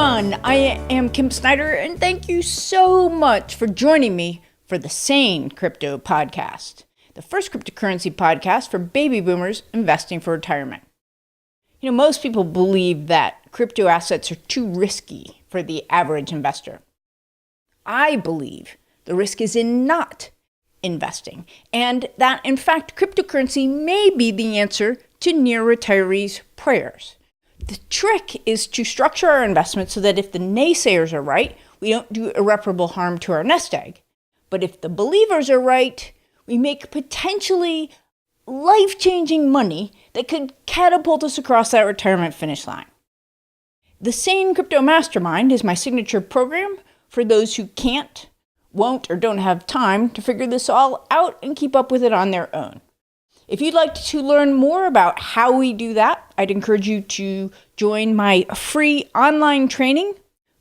everyone, I am Kim Snyder, and thank you so much for joining me for the Sane Crypto Podcast, the first cryptocurrency podcast for baby boomers investing for retirement. Most people believe that crypto assets are too risky for the average investor. I believe the risk is in not investing, and that, in fact, cryptocurrency may be the answer to near retirees' prayers. The trick is to structure our investment so that if the naysayers are right, we don't do irreparable harm to our nest egg. But if the believers are right, we make potentially life-changing money that could catapult us across that retirement finish line. The Sane Crypto Mastermind is my signature program for those who can't, won't, or don't have time to figure this all out and keep up with it on their own. If you'd like to learn more about how we do that, I'd encourage you to join my free online training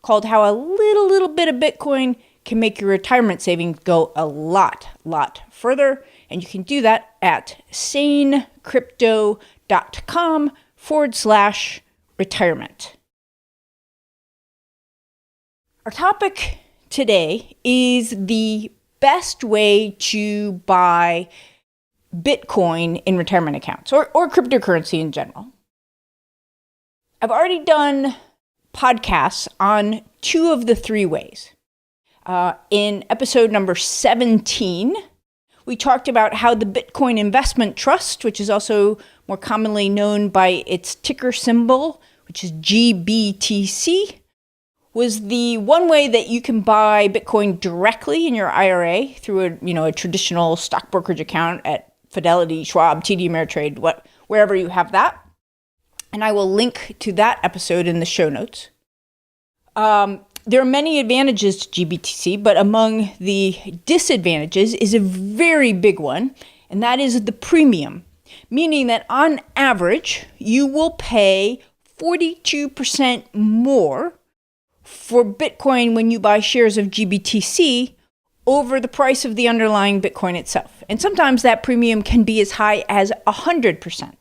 called How a Little Bit of Bitcoin Can Make Your Retirement Savings Go a Lot Further. And you can do that at sanecrypto.com/retirement. Our topic today is the best way to buy Bitcoin in retirement accounts or cryptocurrency in general. I've already done podcasts on two of the three ways. In episode number 17, we talked about how the Bitcoin Investment Trust, which is also more commonly known by its ticker symbol, which is GBTC, was the one way that you can buy Bitcoin directly in your IRA through a traditional stock brokerage account at Fidelity, Schwab, TD Ameritrade, wherever you have that. And I will link to that episode in the show notes. There are many advantages to GBTC, but among the disadvantages is a very big one, and that is the premium, meaning that on average, you will pay 42% more for Bitcoin when you buy shares of GBTC over the price of the underlying Bitcoin itself. And sometimes that premium can be as high as 100%.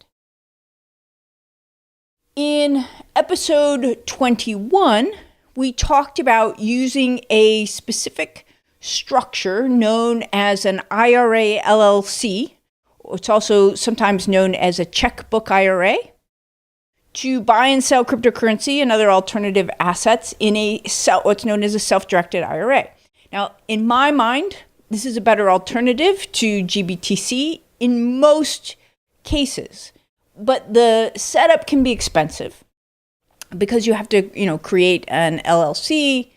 In episode 21, we talked about using a specific structure known as an IRA-LLC. It's also sometimes known as a checkbook IRA, to buy and sell cryptocurrency and other alternative assets in what's known as a self-directed IRA. Now, in my mind, this is a better alternative to GBTC in most cases, but the setup can be expensive because you have to, create an LLC,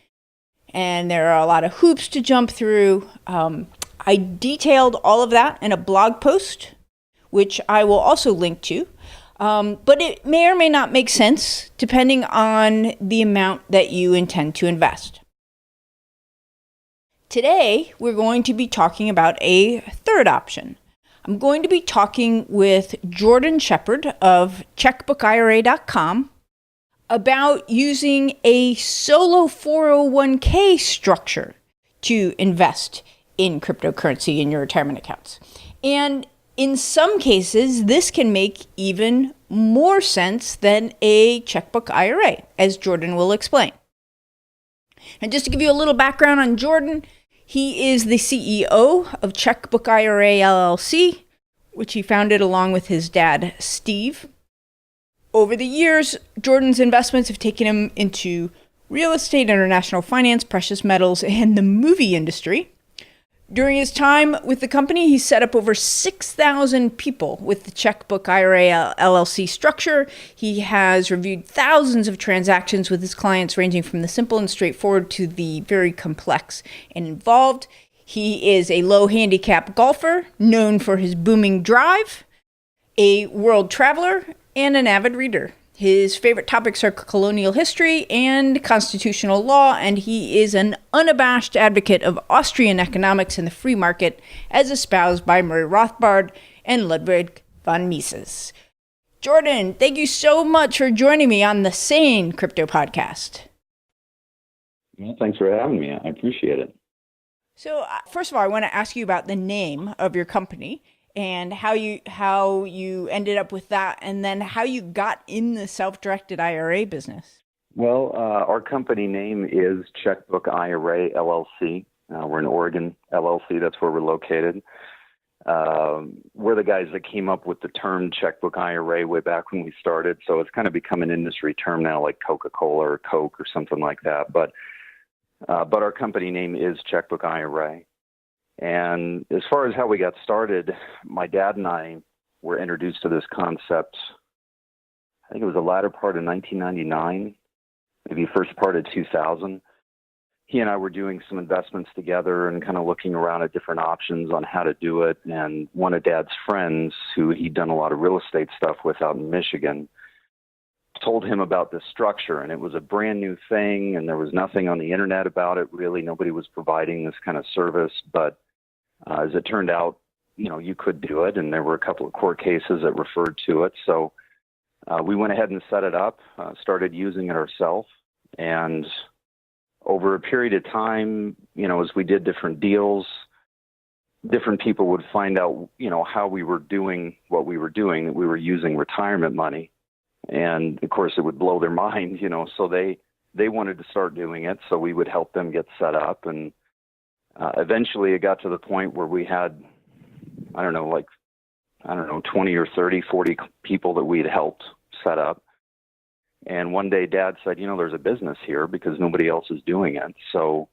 and there are a lot of hoops to jump through. I detailed all of that in a blog post, which I will also link to, but it may or may not make sense depending on the amount that you intend to invest. Today, we're going to be talking about a third option. I'm going to be talking with Jordan Sheppherd of checkbookira.com about using a solo 401k structure to invest in cryptocurrency in your retirement accounts. And in some cases, this can make even more sense than a checkbook IRA, as Jordan will explain. And just to give you a little background on Jordan, he is the CEO of Checkbook IRA-LLC, which he founded along with his dad, Steve. Over the years, Jordan's investments have taken him into real estate, international finance, precious metals, and the movie industry. During his time with the company, he set up over 6,000 people with the Checkbook IRA-LLC structure. He has reviewed thousands of transactions with his clients, ranging from the simple and straightforward to the very complex and involved. He is a low handicap golfer, known for his booming drive, a world traveler, and an avid reader. His favorite topics are colonial history and constitutional law, and he is an unabashed advocate of Austrian economics and the free market, as espoused by Murray Rothbard and Ludwig von Mises. Jordan, thank you so much for joining me on the Sane Crypto Podcast. Well, thanks for having me. I appreciate it. So, first of all, I want to ask you about the name of your company and how you ended up with that, and then how you got in the self-directed IRA business. Well, our company name is Checkbook IRA-LLC. We're in Oregon, LLC. That's where we're located. We're the guys that came up with the term checkbook IRA way back when we started. So it's kind of become an industry term now, like Coca-Cola or Coke or something like that. But our company name is Checkbook IRA. And as far as how we got started, my dad and I were introduced to this concept. I think it was the latter part of 1999, maybe first part of 2000. He and I were doing some investments together and kind of looking around at different options on how to do it. And one of Dad's friends, who he'd done a lot of real estate stuff with out in Michigan, told him about this structure. And it was a brand new thing, and there was nothing on the internet about it, really. Nobody was providing this kind of service. But as it turned out, you could do it. And there were a couple of court cases that referred to it. So we went ahead and set it up, started using it ourselves. And over a period of time, as we did different deals, different people would find out, how we were doing what we were doing, that we were using retirement money. And of course, it would blow their mind, so they wanted to start doing it. So we would help them get set up. And eventually it got to the point where we had, 20 or 30, 40 people that we'd helped set up. And one day Dad said, there's a business here because nobody else is doing it. So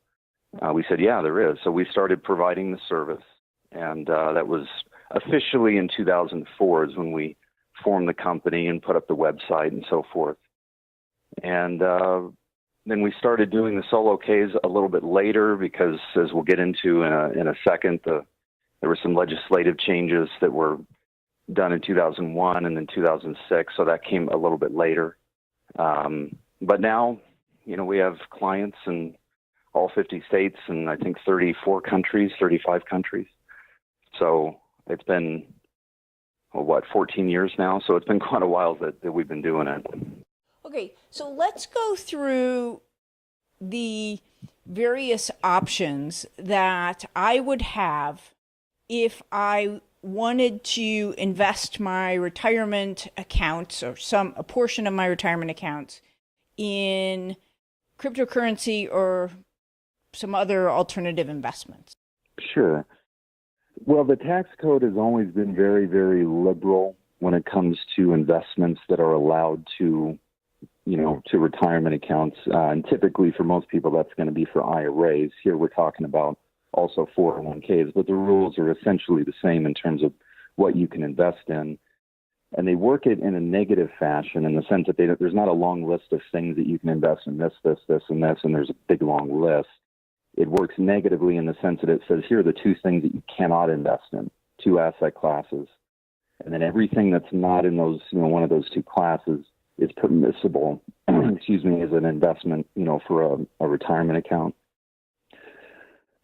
we said, yeah, there is. So we started providing the service. And that was officially in 2004 is when we formed the company and put up the website and so forth. And then we started doing the solo Ks a little bit later because, as we'll get into in a second, there were some legislative changes that were done in 2001 and then 2006. So that came a little bit later. But now, we have clients in all 50 states and I think 35 countries. So it's been, 14 years now. So it's been quite a while that we've been doing it. Okay, so let's go through the various options that I would have if I wanted to invest my retirement accounts or a portion of my retirement accounts in cryptocurrency or some other alternative investments. Sure. Well, the tax code has always been very, very liberal when it comes to investments that are allowed to retirement accounts. And typically for most people, that's going to be for IRAs. Here we're talking about also 401ks, but the rules are essentially the same in terms of what you can invest in. And they work it in a negative fashion in the sense that there's not a long list of things that you can invest in, this, and this, and there's a big long list. It works negatively in the sense that it says, here are the two things that you cannot invest in, two asset classes. And then everything that's not in those, one of those two classes is permissible, as an investment, for a retirement account.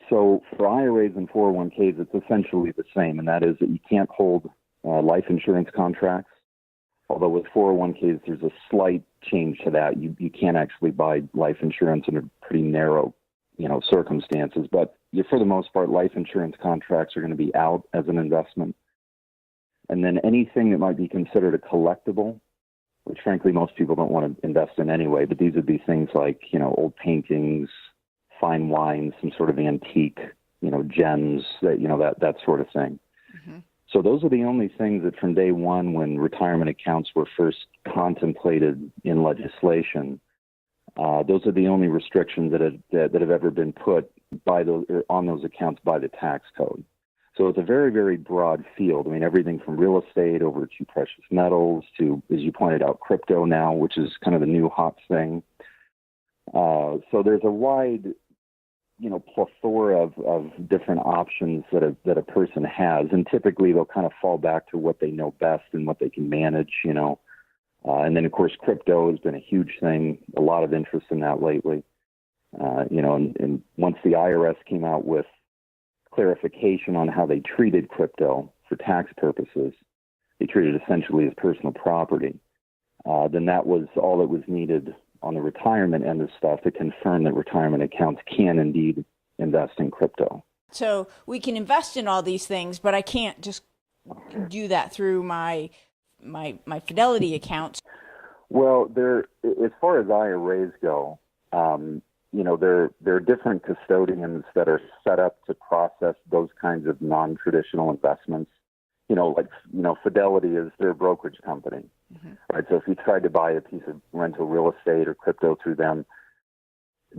So for IRAs and 401ks, it's essentially the same, and that is that you can't hold life insurance contracts. Although with 401ks, there's a slight change to that. You can't actually buy life insurance under pretty narrow, circumstances. But for the most part, life insurance contracts are going to be out as an investment. And then anything that might be considered a collectible, which frankly most people don't want to invest in anyway, but these would be things like, old paintings, fine wines, some sort of antique, gems, that sort of thing. Mm-hmm. So those are the only things that from day one, when retirement accounts were first contemplated in legislation, those are the only restrictions that have ever been put on those accounts by the tax code. So it's a very, very broad field. I mean, everything from real estate over to precious metals to, as you pointed out, crypto now, which is kind of the new hot thing. So there's a wide, plethora of different options that a person has, and typically they'll kind of fall back to what they know best and what they can manage, and then of course crypto has been a huge thing, a lot of interest in that lately, and once the IRS came out with clarification on how they treated crypto for tax purposes, they treated it essentially as personal property, then that was all that was needed on the retirement end of stuff to confirm that retirement accounts can indeed invest in crypto. So we can invest in all these things, but I can't just do that through my Fidelity accounts. Well, as far as IRAs go, there are different custodians that are set up to process those kinds of non-traditional investments. Fidelity is their brokerage company, right? So if you tried to buy a piece of rental real estate or crypto through them,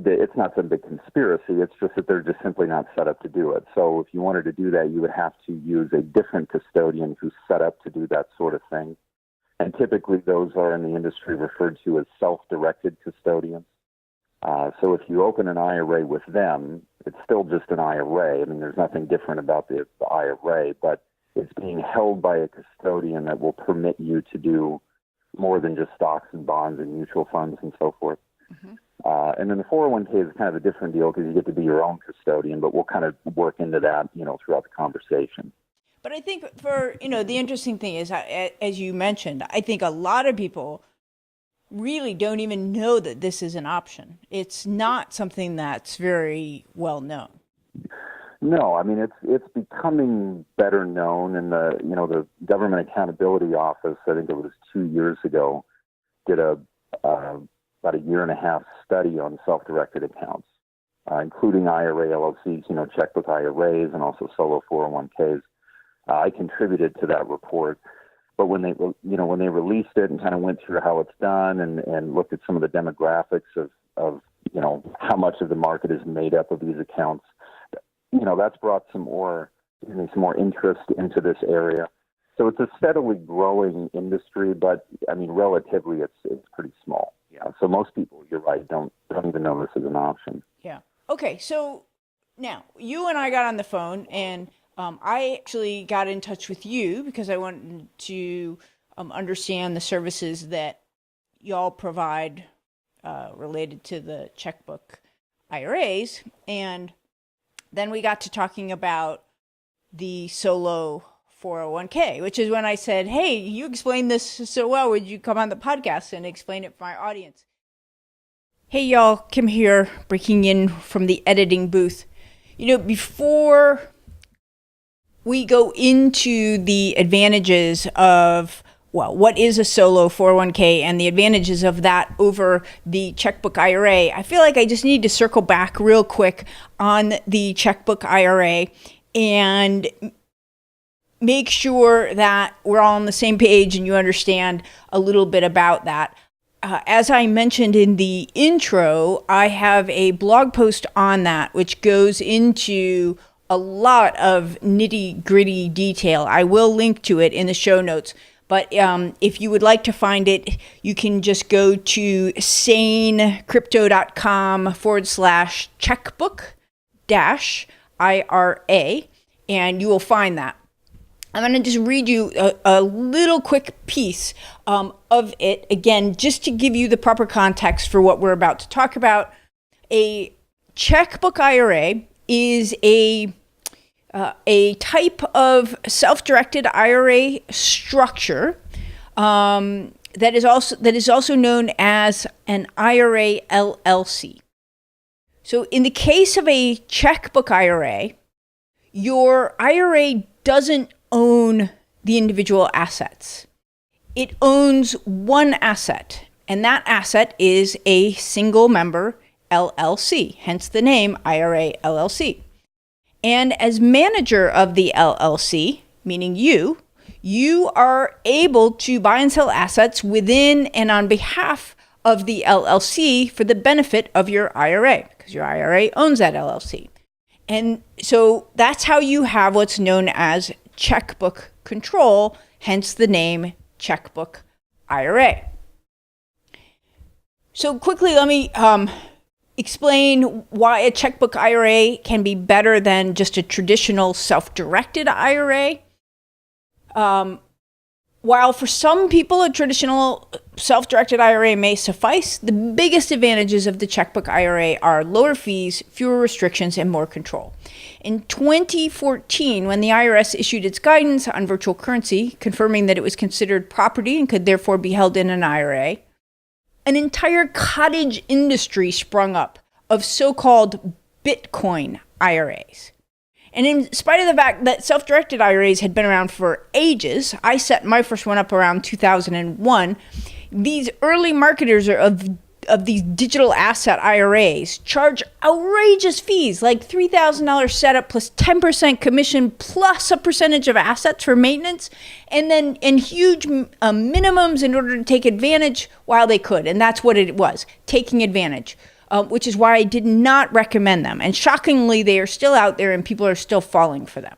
it's not some big conspiracy. It's just that they're just simply not set up to do it. So if you wanted to do that, you would have to use a different custodian who's set up to do that sort of thing. And typically those are in the industry referred to as self-directed custodians. So if you open an IRA with them, it's still just an IRA. I mean, there's nothing different about the IRA, but it's being held by a custodian that will permit you to do more than just stocks and bonds and mutual funds and so forth. And then the 401k is kind of a different deal because you get to be your own custodian, but we'll kind of work into that, throughout the conversation. But I think the interesting thing is, as you mentioned, I think a lot of people really don't even know that this is an option. It's not something that's very well known. No, I mean, it's becoming better known, and the Government Accountability Office, I think it was 2 years ago, did about a year and a half study on self-directed accounts, including IRA-LLCs, checkbook IRAs, and also solo 401ks. I contributed to that report, but when they released it and kind of went through how it's done and looked at some of the demographics of how much of the market is made up of these accounts, that's brought some more interest into this area. So it's a steadily growing industry, but I mean, relatively, it's pretty small. Yeah. So most people, you're right, don't even know this is an option. Yeah. Okay. So now you and I got on the phone, and I actually got in touch with you because I wanted to understand the services that y'all provide related to the checkbook IRAs. And then we got to talking about the solo 401k, which is when I said, hey, you explained this so well. Would you come on the podcast and explain it for my audience? Hey, y'all, Kim here, breaking in from the editing booth. Before we go into the advantages of, what is a solo 401k and the advantages of that over the checkbook IRA, I feel like I just need to circle back real quick on the checkbook IRA and make sure that we're all on the same page and you understand a little bit about that. As I mentioned in the intro, I have a blog post on that, which goes into a lot of nitty-gritty detail. I will link to it in the show notes. But if you would like to find it, you can just go to sanecrypto.com/checkbook-IRA, and you will find that. I'm going to just read you a little quick piece of it, again, just to give you the proper context for what we're about to talk about. A checkbook IRA is a type of self-directed IRA structure that is also known as an IRA-LLC. So in the case of a checkbook IRA, your IRA doesn't own the individual assets. It owns one asset, and that asset is a single member LLC, hence the name IRA-LLC. And as manager of the LLC, meaning you are able to buy and sell assets within and on behalf of the LLC for the benefit of your IRA, because your IRA owns that LLC. And so that's how you have what's known as checkbook control, hence the name checkbook IRA. So quickly, let me explain why a checkbook IRA can be better than just a traditional self-directed IRA. While for some people a traditional self-directed IRA may suffice, the biggest advantages of the checkbook IRA are lower fees, fewer restrictions, and more control. In 2014, when the IRS issued its guidance on virtual currency, confirming that it was considered property and could therefore be held in an IRA, an entire cottage industry sprung up of so-called Bitcoin IRAs. And in spite of the fact that self-directed IRAs had been around for ages, I set my first one up around 2001, these early marketers of these digital asset IRAs charge outrageous fees, like $3,000 setup plus 10% commission plus a percentage of assets for maintenance, and huge minimums in order to take advantage while they could. And that's what it was, taking advantage, which is why I did not recommend them. And shockingly, they are still out there and people are still falling for them.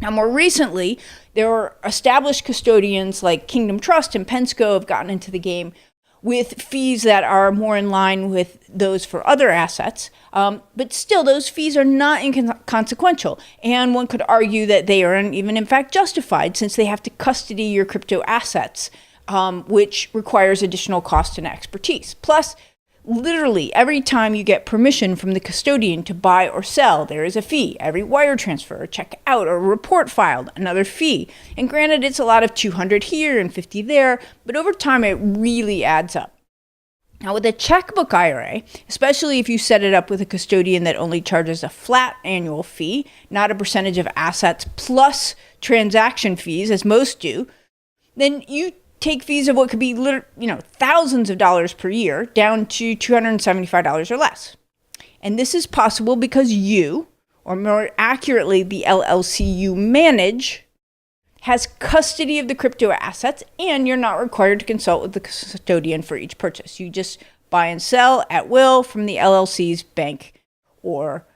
Now, more recently, there are established custodians like Kingdom Trust and Pensco have gotten into the game with fees that are more in line with those for other assets. But still, those fees are not inconsequential. And one could argue that they are even, in fact, justified since they have to custody your crypto assets, which requires additional cost and expertise. Plus, literally every time you get permission from the custodian to buy or sell, there is a fee. Every wire transfer, or check out, or report filed, another fee. And granted, it's a lot of 200 here and 50 there, but over time it really adds up. Now with a checkbook IRA, especially if you set it up with a custodian that only charges a flat annual fee, not a percentage of assets plus transaction fees as most do, then you take fees of what could be thousands of dollars per year down to $275 or less. And this is possible because you, or more accurately, the LLC you manage, has custody of the crypto assets, and you're not required to consult with the custodian for each purchase. You just buy and sell at will from the LLC's bank or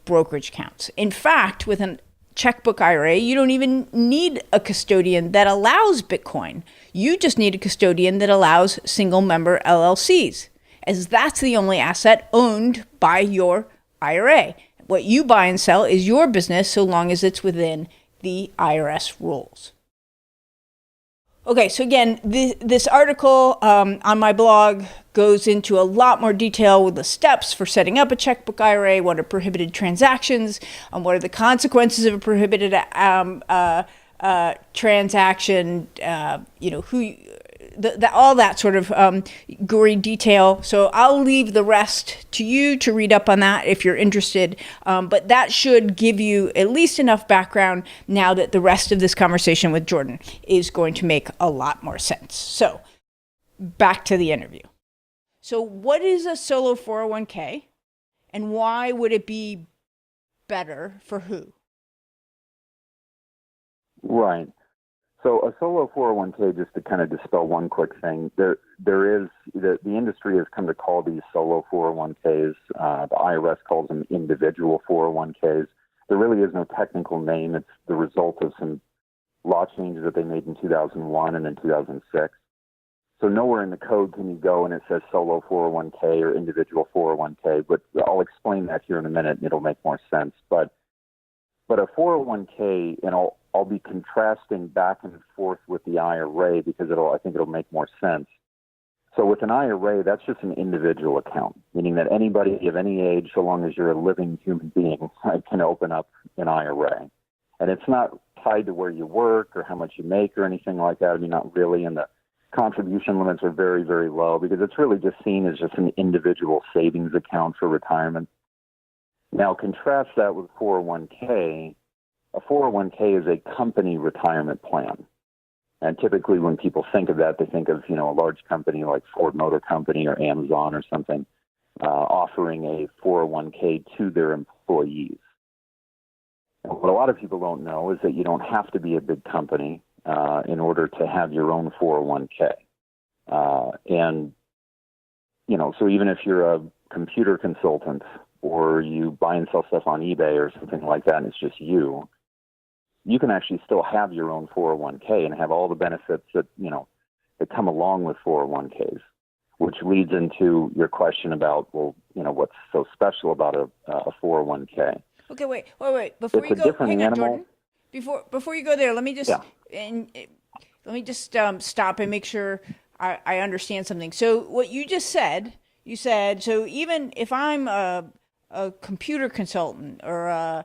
brokerage accounts. In fact, with a checkbook IRA, you don't even need a custodian that allows Bitcoin. You just need a custodian that allows single member LLCs, as that's the only asset owned by your IRA. What you buy and sell is your business so long as it's within the IRS rules. Okay, so again, this article on my blog goes into a lot more detail with the steps for setting up a checkbook IRA, what are prohibited transactions, what are the consequences of a prohibited transaction, all that sort of gory detail. So I'll leave the rest to you to read up on that if you're interested. But that should give you at least enough background now that the rest of this conversation with Jordan is going to make a lot more sense. So back to the interview. So what is a solo 401k and why would it be better for who? Right. So a solo 401k, just to kind of dispel one quick thing, there is, the industry has come to call these solo 401ks, the IRS calls them individual 401ks. There really is no technical name. It's the result of some law changes that they made in 2001 and in 2006. So nowhere in the code can you go and it says solo 401k or individual 401k, but I'll explain that here in a minute and it'll make more sense. But a 401k, and I'll be contrasting back and forth with the IRA because I think it'll make more sense. So with an IRA, that's just an individual account, meaning that anybody of any age, so long as you're a living human being, can open up an IRA. And it's not tied to where you work or how much you make or anything like that. I mean, not really. And the contribution limits are very, very low because it's really just seen as just an individual savings account for retirement. Now, contrast that with 401k. A 401k is a company retirement plan. And typically when people think of that, they think of, a large company like Ford Motor Company or Amazon or something offering a 401k to their employees. And what a lot of people don't know is that you don't have to be a big company in order to have your own 401k. So even if you're a computer consultant or you buy and sell stuff on eBay or something like that, and it's just you can actually still have your own 401k and have all the benefits that, that come along with 401ks, which leads into your question about, what's so special about a 401k? Okay, wait. Before you go, hang on, Jordan. Before you go there, let me just stop and make sure I understand something. So what you just said, so even if I'm a computer consultant or a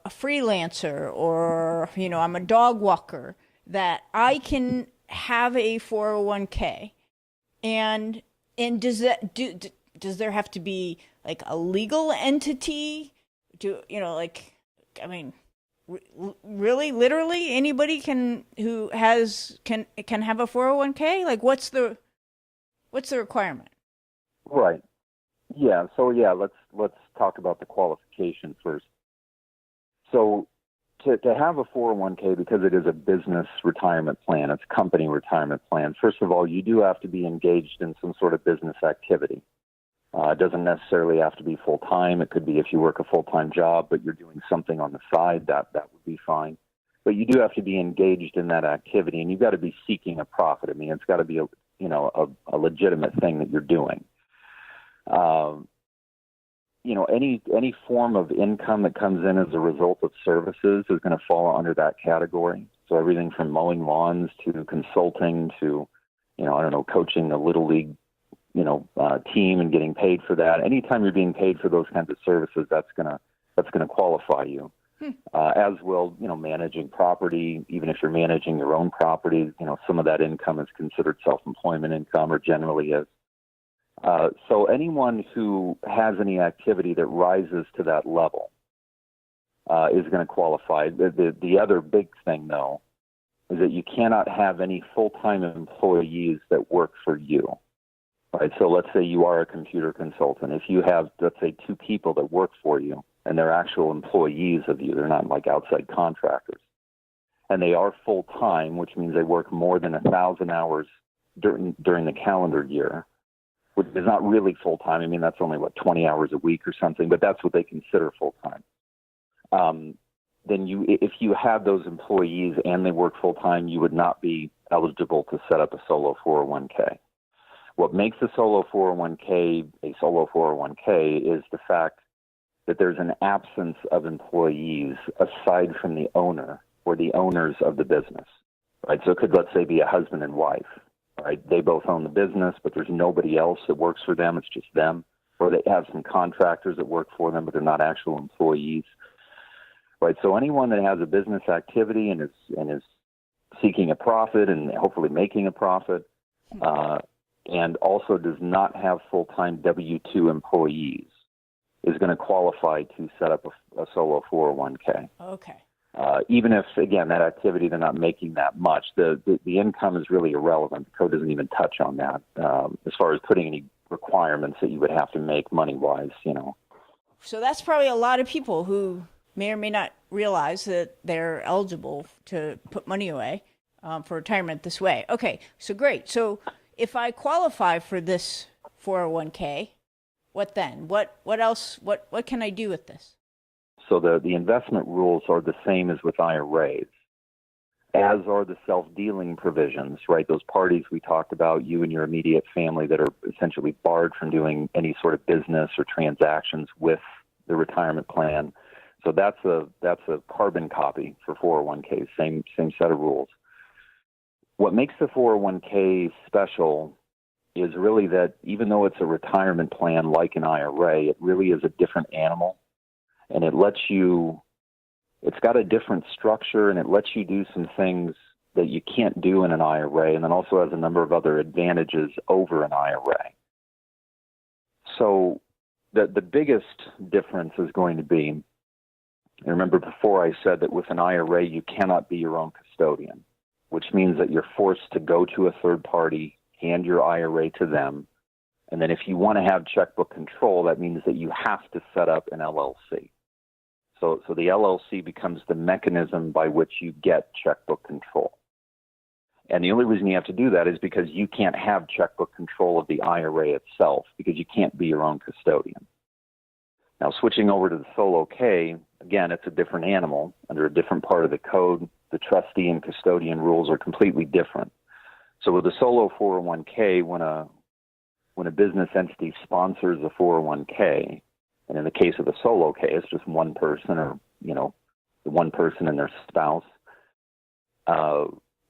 freelancer or, I'm a dog walker, that I can have a 401k. And does there have to be like a legal entity? Really, literally, anybody can have a 401k? Like, what's the requirement? Right. Yeah. So yeah, let's talk about the qualification first. So to have a 401k, because it is a business retirement plan, it's a company retirement plan. First of all, you do have to be engaged in some sort of business activity. It doesn't necessarily have to be full time. It could be if you work a full time job, but you're doing something on the side, that would be fine. But you do have to be engaged in that activity, and you've got to be seeking a profit. I mean, it's got to be a legitimate thing that you're doing. Any form of income that comes in as a result of services is going to fall under that category. So everything from mowing lawns to consulting to, coaching a little league, team and getting paid for that. Anytime you're being paid for those kinds of services, that's gonna qualify you. As will, managing property. Even if you're managing your own property, some of that income is considered self-employment income, or generally is. So anyone who has any activity that rises to that level is going to qualify. The other big thing, though, is that you cannot have any full-time employees that work for you. Right? So let's say you are a computer consultant. If you have, let's say, 2 people that work for you, and they're actual employees of you, they're not like outside contractors, and they are full-time, which means they work more than 1,000 hours during the calendar year, which is not really full-time. I mean, that's only, 20 hours a week or something, but that's what they consider full-time. Then if you have those employees and they work full-time, you would not be eligible to set up a solo 401k. What makes a solo 401k is the fact that there's an absence of employees aside from the owner or the owners of the business, right? So it could, let's say, be a husband and wife, right? They both own the business, but there's nobody else that works for them. It's just them. Or they have some contractors that work for them, but they're not actual employees, right? So anyone that has a business activity and is seeking a profit and hopefully making a profit, and also does not have full-time W-2 employees, is going to qualify to set up a solo 401k. Okay. Even if, again, that activity, they're not making that much, the income is really irrelevant. The code doesn't even touch on that as far as putting any requirements that you would have to make money-wise, So that's probably a lot of people who may or may not realize that they're eligible to put money away for retirement this way. Okay, so great. So if I qualify for this 401k, what then? What else? What can I do with this? So the investment rules are the same as with IRAs, as are the self-dealing provisions, right? Those parties we talked about, you and your immediate family, that are essentially barred from doing any sort of business or transactions with the retirement plan. So that's a carbon copy for 401ks, same set of rules. What makes the 401k special is really that even though it's a retirement plan like an IRA, it really is a different animal. And it's got a different structure, and it lets you do some things that you can't do in an IRA, and then also has a number of other advantages over an IRA. So the biggest difference is going to be, and remember before I said that with an IRA, you cannot be your own custodian, which means that you're forced to go to a third party, hand your IRA to them, and then if you want to have checkbook control, that means that you have to set up an LLC. So the LLC becomes the mechanism by which you get checkbook control. And the only reason you have to do that is because you can't have checkbook control of the IRA itself, because you can't be your own custodian. Now, switching over to the solo K, again, it's a different animal under a different part of the code. The trustee and custodian rules are completely different. So with a solo 401k, when a business entity sponsors a 401k, and in the case of the solo K, it's just one person, or the one person and their spouse,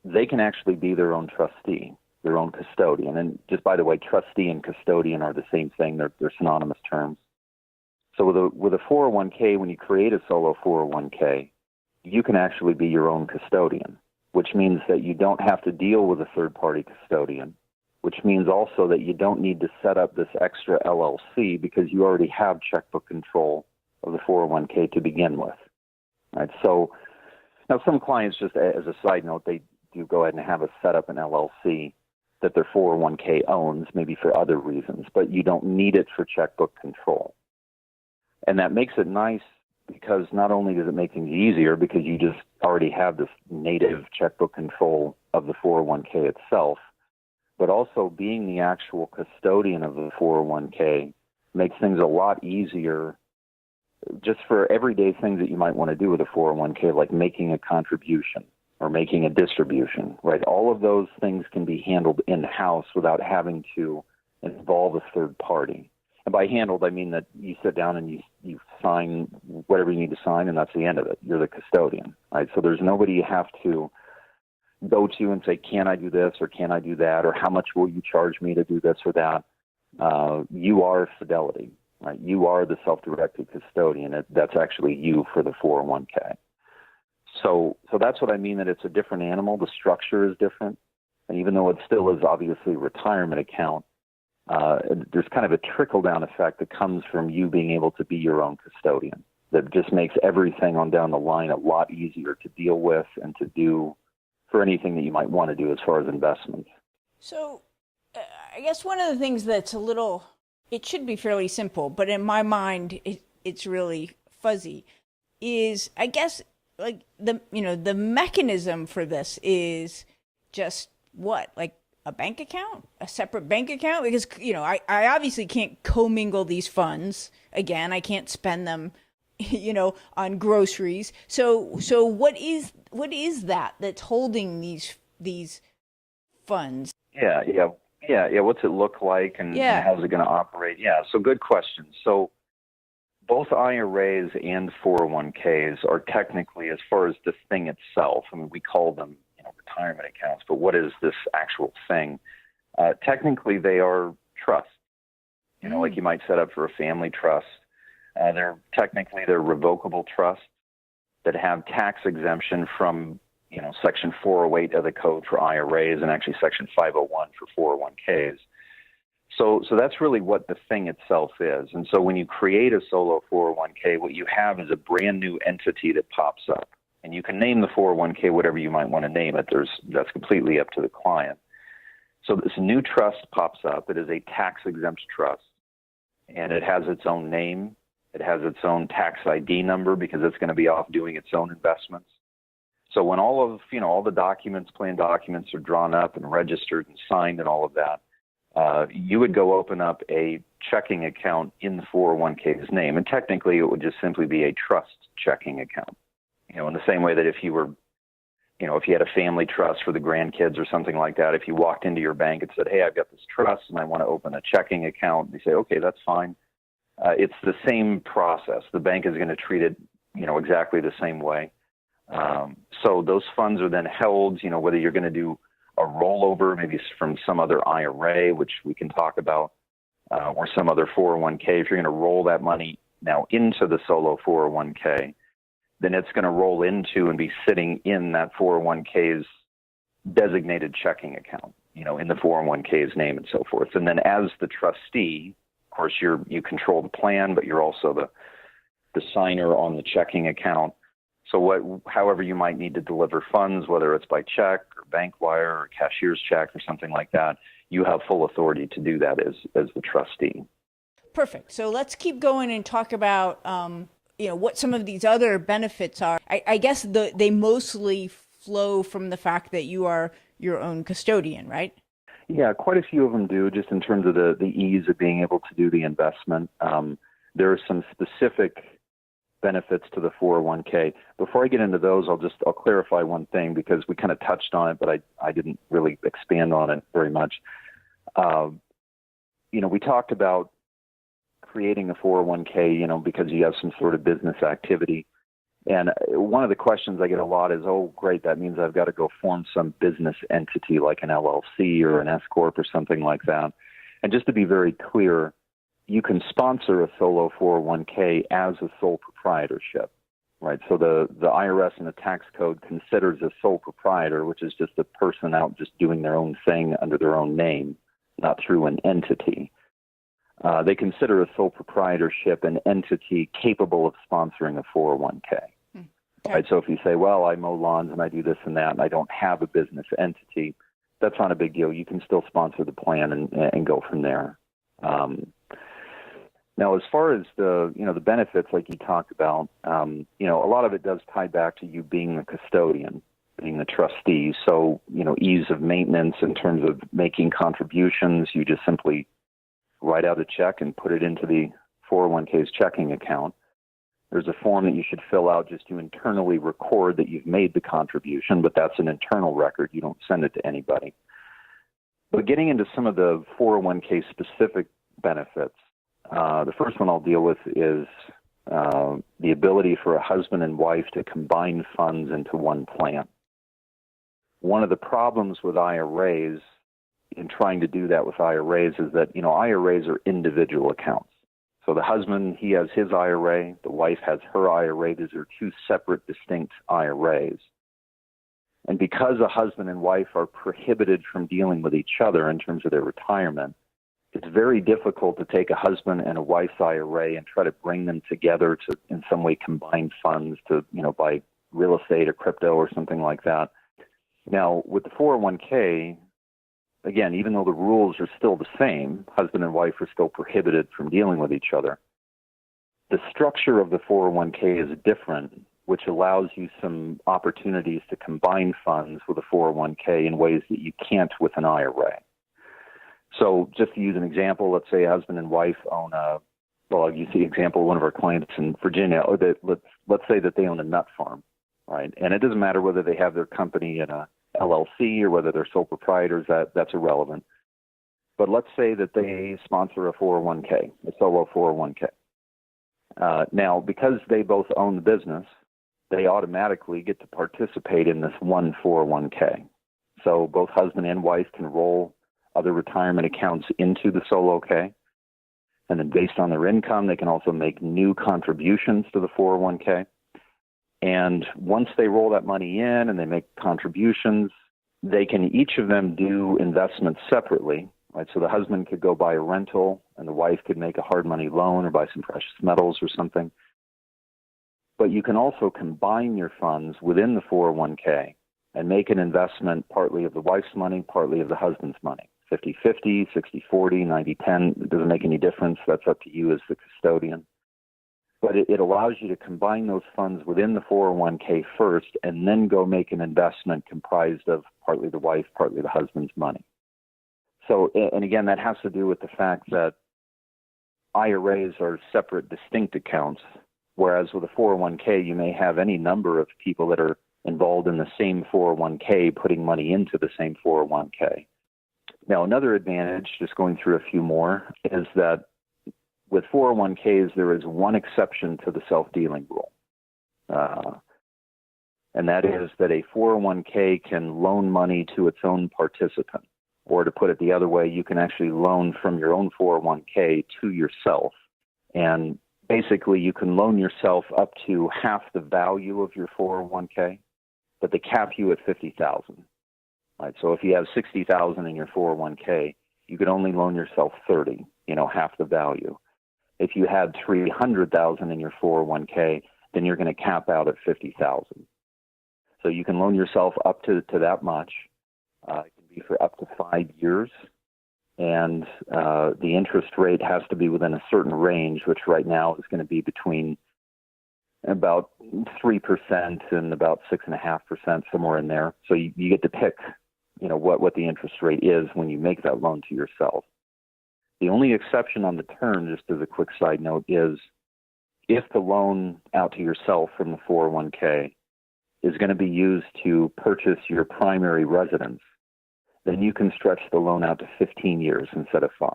they can actually be their own trustee, their own custodian. And just by the way, trustee and custodian are the same thing. They're synonymous terms. So with a 401k, when you create a solo 401k, you can actually be your own custodian, which means that you don't have to deal with a third-party custodian, which means also that you don't need to set up this extra LLC because you already have checkbook control of the 401k to begin with. Right? So Now, some clients, just as a side note, they do go ahead and have a set up an LLC that their 401k owns, maybe for other reasons, but you don't need it for checkbook control. And that makes it nice because not only does it make things easier because you just already have this native checkbook control of the 401k itself, but also being the actual custodian of the 401k makes things a lot easier just for everyday things that you might want to do with a 401k, like making a contribution or making a distribution, right? All of those things can be handled in-house without having to involve a third party. And by handled, I mean that you sit down and you sign whatever you need to sign, and that's the end of it. You're the custodian, right? So there's nobody you have to go to and say, can I do this or can I do that, or how much will you charge me to do this or that? You are Fidelity, right? You are the self-directed custodian. That's actually you for the 401k. So that's what I mean, that it's a different animal. The structure is different. And even though it still is obviously a retirement account, there's kind of a trickle-down effect that comes from you being able to be your own custodian that just makes everything on down the line a lot easier to deal with and to do for anything that you might want to do as far as investments. So I guess one of the things that's it should be fairly simple, but in my mind, it's really fuzzy, is I guess like the mechanism for this is just what, like a bank account, a separate bank account? Because, I obviously can't commingle these funds. Again, I can't spend them, on groceries. So what is that that's holding these funds? Yeah. What's it look like and how's it going to operate? Yeah. So good question. So both IRAs and 401ks are technically, as far as the thing itself, I mean, we call them retirement accounts, but what is this actual thing? Technically, they are trusts. Like you might set up for a family trust. They're revocable trusts that have tax exemption from, Section 408 of the code for IRAs and actually Section 501 for 401ks. So that's really what the thing itself is. And so when you create a solo 401k, what you have is a brand new entity that pops up. And you can name the 401k whatever you might want to name it. That's completely up to the client. So this new trust pops up. It is a tax-exempt trust, and it has its own name. It has its own tax ID number because it's going to be off doing its own investments. So when all of all the documents, plan documents, are drawn up and registered and signed and all of that, you would go open up a checking account in the 401k's name, and technically it would just simply be a trust checking account. In the same way that if you were, if you had a family trust for the grandkids or something like that, if you walked into your bank and said, hey, I've got this trust and I want to open a checking account, they say, okay, that's fine. It's the same process. The bank is going to treat it, exactly the same way. So those funds are then held, whether you're going to do a rollover, maybe from some other IRA, which we can talk about, or some other 401k. If you're going to roll that money now into the solo 401k, then it's going to roll into and be sitting in that 401k's designated checking account, in the 401k's name and so forth. And then as the trustee, of course, you control the plan, but you're also the signer on the checking account. So however you might need to deliver funds, whether it's by check or bank wire or cashier's check or something like that, you have full authority to do that as the trustee. Perfect. So let's keep going and talk about what some of these other benefits are. I guess they mostly flow from the fact that you are your own custodian, right? Yeah, quite a few of them do, just in terms of the ease of being able to do the investment. There are some specific benefits to the 401k. Before I get into those, I'll clarify one thing because we kind of touched on it, but I didn't really expand on it very much. We talked about creating a 401k, because you have some sort of business activity. And one of the questions I get a lot is, oh, great, that means I've got to go form some business entity like an LLC or an S-Corp or something like that. And just to be very clear, you can sponsor a solo 401k as a sole proprietorship, right? So the IRS and the tax code considers a sole proprietor, which is just a person out just doing their own thing under their own name, not through an entity. They consider a sole proprietorship an entity capable of sponsoring a 401k. Okay. Right? So if you say, well, I mow lawns and I do this and that, and I don't have a business entity, that's not a big deal. You can still sponsor the plan and go from there. Now, as far as the benefits, like you talked about, a lot of it does tie back to you being the custodian, being the trustee. So, ease of maintenance in terms of making contributions. You just simply write out a check and put it into the 401k's checking account. There's a form that you should fill out just to internally record that you've made the contribution, but that's an internal record. You don't send it to anybody. But getting into some of the 401k specific benefits, the first one I'll deal with is the ability for a husband and wife to combine funds into one plan. One of the problems with IRAs, in trying to do that with IRAs, is that, IRAs are individual accounts. So the husband, he has his IRA, the wife has her IRA. These are two separate, distinct IRAs. And because a husband and wife are prohibited from dealing with each other in terms of their retirement, it's very difficult to take a husband and a wife's IRA and try to bring them together to, in some way, combine funds to, buy real estate or crypto or something like that. Now, with the 401k, again, even though the rules are still the same, husband and wife are still prohibited from dealing with each other. The structure of the 401k is different, which allows you some opportunities to combine funds with a 401k in ways that you can't with an IRA. So just to use an example, let's say a husband and wife own you see example of one of our clients in Virginia, or let's say that they own a nut farm, right? And it doesn't matter whether they have their company in a LLC or whether they're sole proprietors, that's irrelevant. But let's say that they sponsor a 401k, a solo 401k. Now, because they both own the business, they automatically get to participate in this one 401k. So both husband and wife can roll other retirement accounts into the solo K. And then based on their income, they can also make new contributions to the 401k. And once they roll that money in and they make contributions, they can each of them do investments separately, right? So the husband could go buy a rental and the wife could make a hard money loan or buy some precious metals or something. But you can also combine your funds within the 401k and make an investment partly of the wife's money, partly of the husband's money. 50-50, 60-40, 90-10, it doesn't make any difference. That's up to you as the custodian. But it allows you to combine those funds within the 401k first and then go make an investment comprised of partly the wife, partly the husband's money. So, and again, that has to do with the fact that IRAs are separate, distinct accounts, whereas with a 401k, you may have any number of people that are involved in the same 401k putting money into the same 401k. Now, another advantage, just going through a few more, is that with 401ks, there is one exception to the self-dealing rule. And that is that a 401k can loan money to its own participant. Or to put it the other way, you can actually loan from your own 401k to yourself. And basically, you can loan yourself up to half the value of your 401k, but they cap you at $50,000. Right, so if you have $60,000 in your 401k, you could only loan yourself 30, half the value. If you had $300,000 in your 401k, then you're going to cap out at $50,000. So you can loan yourself up to that much. It can be for up to 5 years, and the interest rate has to be within a certain range, which right now is going to be between about 3% and about 6.5%, somewhere in there. So you get to pick, what the interest rate is when you make that loan to yourself. The only exception on the term, just as a quick side note, is if the loan out to yourself from the 401k is going to be used to purchase your primary residence, then you can stretch the loan out to 15 years instead of 5.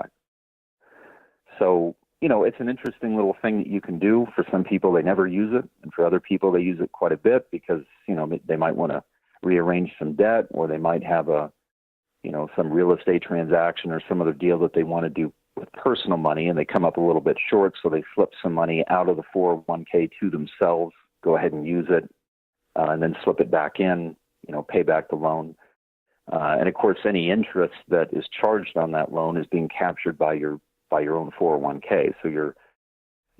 So, it's an interesting little thing that you can do. For some people, they never use it. And for other people, they use it quite a bit because, they might want to rearrange some debt, or they might have some real estate transaction or some other deal that they want to do with personal money, and they come up a little bit short, so they flip some money out of the 401k to themselves, go ahead and use it, and then slip it back in, pay back the loan. And of course, any interest that is charged on that loan is being captured by your own 401k. So you're,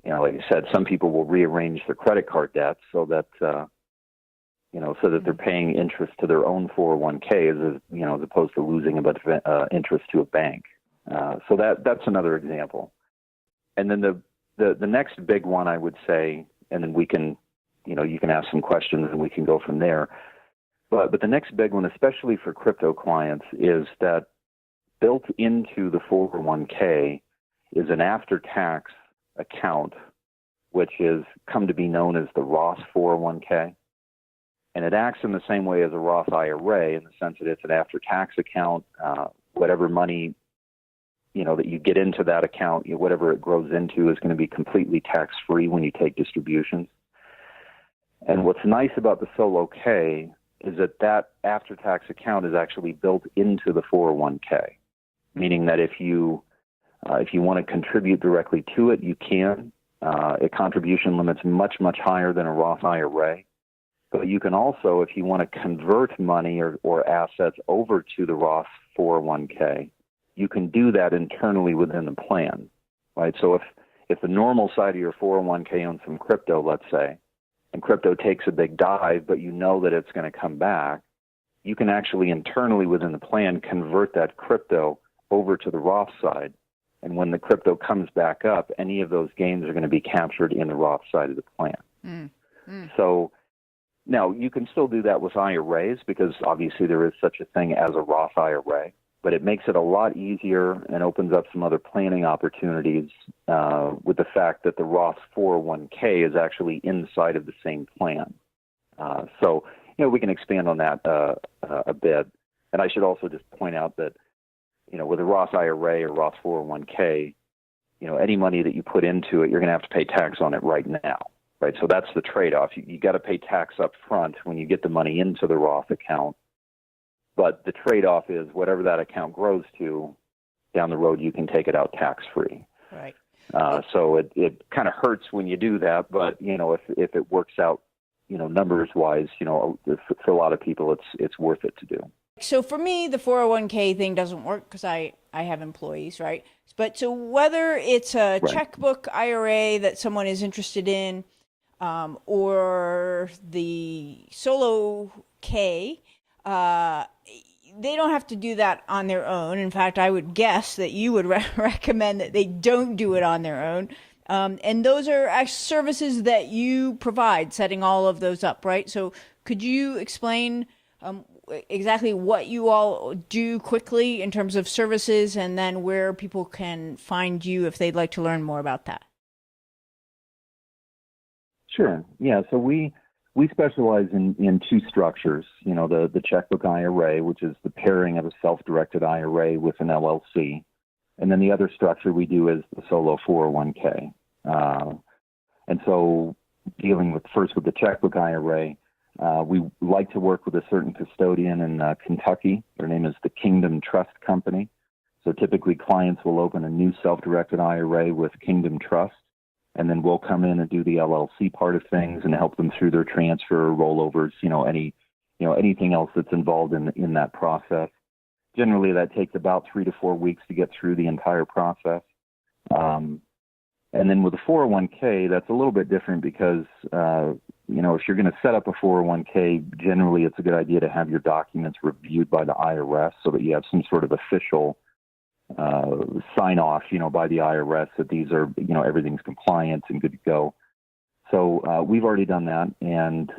like I said, some people will rearrange their credit card debt so that so that they're paying interest to their own 401k as opposed to losing a bunch of interest to a bank. So that's another example. And then the next big one, I would say, and then we can, you can ask some questions and we can go from there. But the next big one, especially for crypto clients, is that built into the 401k is an after-tax account, which is come to be known as the Roth 401k. And it acts in the same way as a Roth IRA in the sense that it's an after-tax account. Whatever money, that you get into that account, whatever it grows into is going to be completely tax-free when you take distributions. And what's nice about the Solo K is that after-tax account is actually built into the 401k, meaning that if you want to contribute directly to it, you can. A contribution limit's much, much higher than a Roth IRA. But you can also, if you want to convert money or assets over to the Roth 401k, you can do that internally within the plan, right? So if the normal side of your 401k owns some crypto, let's say, and crypto takes a big dive, but you know that it's going to come back, you can actually internally within the plan convert that crypto over to the Roth side. And when the crypto comes back up, any of those gains are going to be captured in the Roth side of the plan. So now you can still do that with IRAs because obviously there is such a thing as a Roth IRA, but it makes it a lot easier and opens up some other planning opportunities with the fact that the Roth 401k is actually inside of the same plan. So, we can expand on that a bit. And I should also just point out that, with a Roth IRA or Roth 401k, any money that you put into it, you're going to have to pay tax on it right now, right? So that's the trade-off. You got to pay tax up front when you get the money into the Roth account. But the trade-off is whatever that account grows to, down the road, you can take it out tax-free. Right. So it kind of hurts when you do that, but, if it works out, numbers-wise, for a lot of people, it's worth it to do. So for me, the 401k thing doesn't work because I have employees, right? But so whether it's a checkbook IRA that someone is interested in or the Solo K, they don't have to do that on their own. In fact, I would guess that you would recommend that they don't do it on their own. And those are actually services that you provide, setting all of those up, right? So could you explain exactly what you all do quickly in terms of services and then where people can find you if they'd like to learn more about that? Sure. Yeah. So we specialize in two structures, the checkbook IRA, which is the pairing of a self-directed IRA with an LLC. And then the other structure we do is the solo 401k. And so dealing first with the checkbook IRA, we like to work with a certain custodian in Kentucky. Their name is the Kingdom Trust Company. So typically clients will open a new self-directed IRA with Kingdom Trust, and then we'll come in and do the LLC part of things and help them through their transfer, rollovers, anything else that's involved in that process. Generally, that takes about 3 to 4 weeks to get through the entire process. And then with a 401k, that's a little bit different because, if you're going to set up a 401k, generally it's a good idea to have your documents reviewed by the IRS so that you have some sort of official sign off, by the IRS that these are, everything's compliant and good to go. So we've already done that. And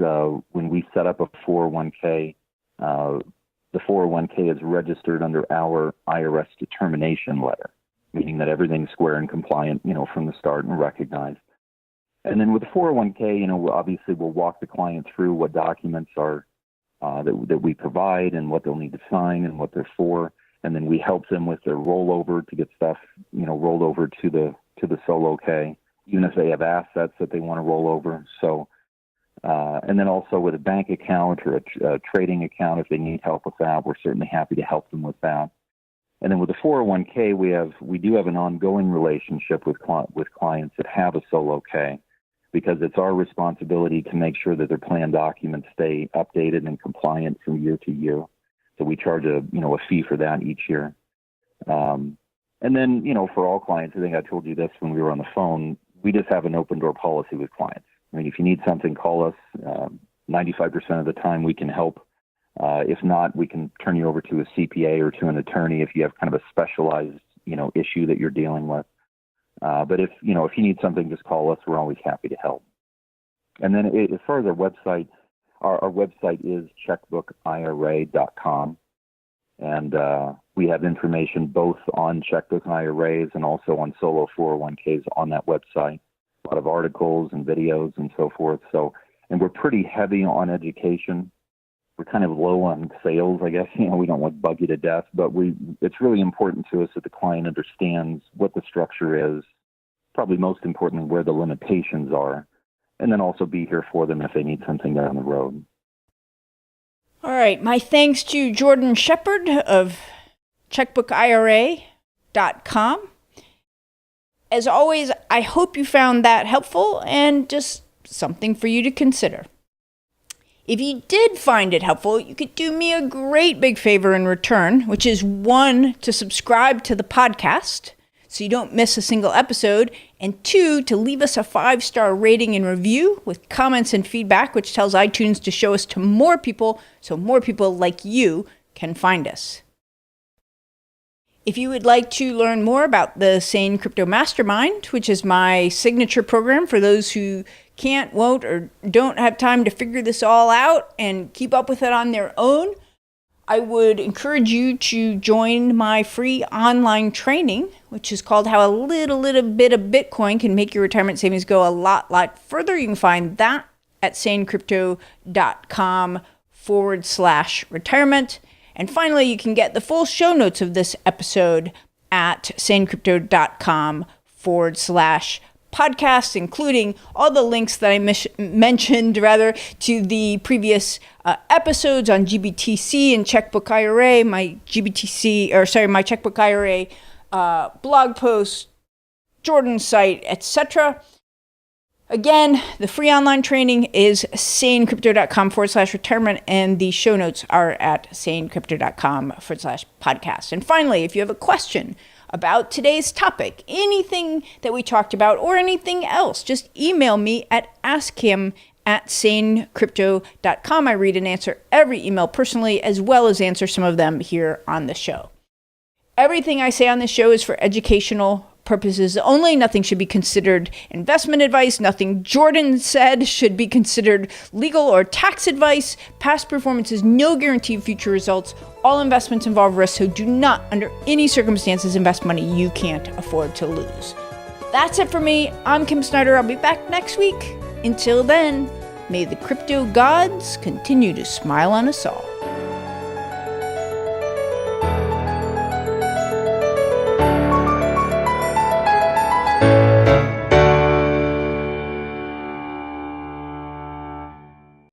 when we set up a 401k, the 401k is registered under our IRS determination letter, meaning that everything's square and compliant, from the start and recognized. And then with the 401k, obviously we'll walk the client through what documents are that we provide and what they'll need to sign and what they're for. And then we help them with their rollover to get stuff, rolled over to the Solo K, even if they have assets that they want to roll over. So, and then also with a bank account or a trading account, if they need help with that, we're certainly happy to help them with that. And then with the 401k, we do have an ongoing relationship with clients that have a Solo K, because it's our responsibility to make sure that their plan documents stay updated and compliant from year to year. So we charge a fee for that each year. And then, for all clients, I think I told you this when we were on the phone, we just have an open door policy with clients. I mean, if you need something, call us. 95% of the time we can help. If not, we can turn you over to a CPA or to an attorney if you have kind of a specialized, issue that you're dealing with. But if you need something, just call us. We're always happy to help. And then as far as our website, our website is checkbookira.com. And we have information both on checkbook IRAs and also on solo 401ks on that website. A lot of articles and videos and so forth. And we're pretty heavy on education. We're kind of low on sales, I guess. We don't want to bug you to death, but it's really important to us that the client understands what the structure is, probably most importantly, where the limitations are, and then also be here for them if they need something down the road. All right. My thanks to Jordan Sheppherd of checkbookira.com. As always, I hope you found that helpful and just something for you to consider. If you did find it helpful, you could do me a great big favor in return, which is 1, to subscribe to the podcast so you don't miss a single episode, and 2, to leave us a 5-star rating and review with comments and feedback, which tells iTunes to show us to more people so more people like you can find us. If you would like to learn more about the Sane Crypto Mastermind, which is my signature program for those who can't, won't, or don't have time to figure this all out and keep up with it on their own, I would encourage you to join my free online training, which is called How a Little Bit of Bitcoin Can Make Your Retirement Savings Go a Lot Further. You can find that at sanecrypto.com/retirement. And finally, you can get the full show notes of this episode at sanecrypto.com/podcast, including all the links that I mentioned to the previous episodes on GBTC and Checkbook IRA, my Checkbook IRA blog post, Jordan's site, etc. Again, the free online training is sanecrypto.com/retirement, and the show notes are at sanecrypto.com/podcast. And finally, if you have a question about today's topic, anything that we talked about, or anything else, just email me at askhim@sanecrypto.com. I read and answer every email personally, as well as answer some of them here on the show. Everything I say on this show is for educational purposes only. Nothing should be considered investment advice. Nothing Jordan said should be considered legal or tax advice. Past performance is no guarantee of future results. All investments involve risk, so do not, under any circumstances, invest money you can't afford to lose. That's it for me. I'm Kim Snyder. I'll be back next week. Until then, may the crypto gods continue to smile on us all.